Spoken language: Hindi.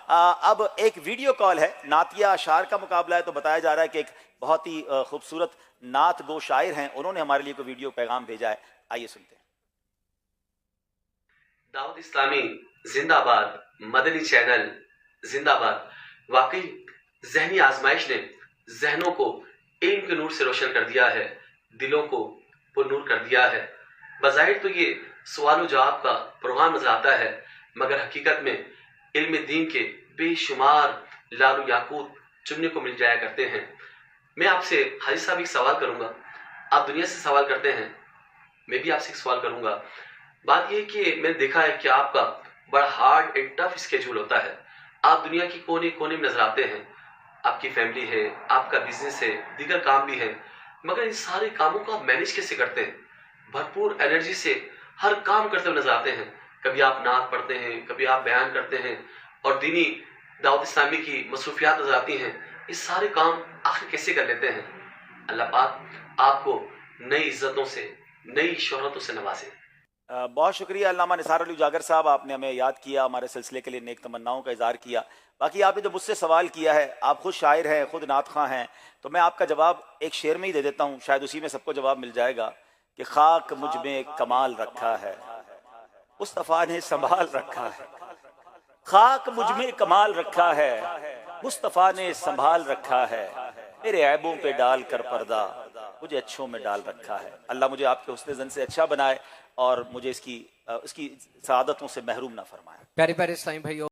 अब एक वीडियो कॉल है, नातिया अशार का मुकाबला है। तो बताया जा रहा है कि एक बहुत ही खूबसूरत नात गो शायर हैं, उन्होंने हमारे लिए कोई वीडियो पैगाम भेजा है। आइए सुनते हैं। दाऊद इस्लामी जिंदाबाद, मदनी चैनल जिंदाबाद। वाकई जहनी आजमाइश ने जहनों को इल्म के नूर से रोशन कर दिया है, दिलों को पुरनूर कर दिया है। बज़ाहिर तो ये सवाल जवाब का प्रोग्राम नजर आता है, मगर हकीकत में इल्म दीन के बेशुमार लालू याकूत चुनने को मिल जाया करते हैं। मैं आपसे हाजी साहब एक सवाल करूंगा, आप दुनिया से सवाल करते हैं, मैं भी आपसे एक सवाल करूंगा। बात यह कि मैंने देखा है कि आपका बड़ा हार्ड एंड टफ स्केड्यूल होता है। आप दुनिया की कोने कोने में नजर आते हैं, आपकी फैमिली है, आपका बिजनेस है, दीगर काम भी है, मगर इन सारे कामों को आप मैनेज कैसे करते हैं? भरपूर एनर्जी से हर काम करते हुए नजर आते हैं। कभी आप नात पढ़ते हैं, कभी आप बयान करते हैं, और दीनी दाऊद इस्लामी की मसरूफियात नजर आती हैं। ये सारे काम आखिर कैसे कर लेते हैं? अल्लाह पाक आपको नई इज्जतों से, नई शोहरतों से नवाजे। बहुत शुक्रिया अल्लामा निसार अली उजागर साहब, आपने हमें याद किया, हमारे सिलसिले के लिए नेक तमन्नाओं का इजहार किया। बाकी आपने जो मुझसे सवाल किया है, आप खुद शायर हैं, खुद नात खां हैं, तो मैं आपका जवाब एक शेर में ही दे देता हूँ, शायद उसी में सबको जवाब मिल जाएगा कि खाक मुझ में कमाल रखा है, मुस्तफ़ा ने संभाल रखा है। खाक मुझ में कमाल रखा है, मुस्तफ़ा ने संभाल रखा है। मेरे ऐबों पे डाल कर पर्दा मुझे अच्छों में डाल रखा है। अल्लाह मुझे आपके हुस्न ज़न से अच्छा बनाए और मुझे इसकी सआदतों से महरूम ना फरमाए। प्यारे प्यारे इस्लामी भाइयों।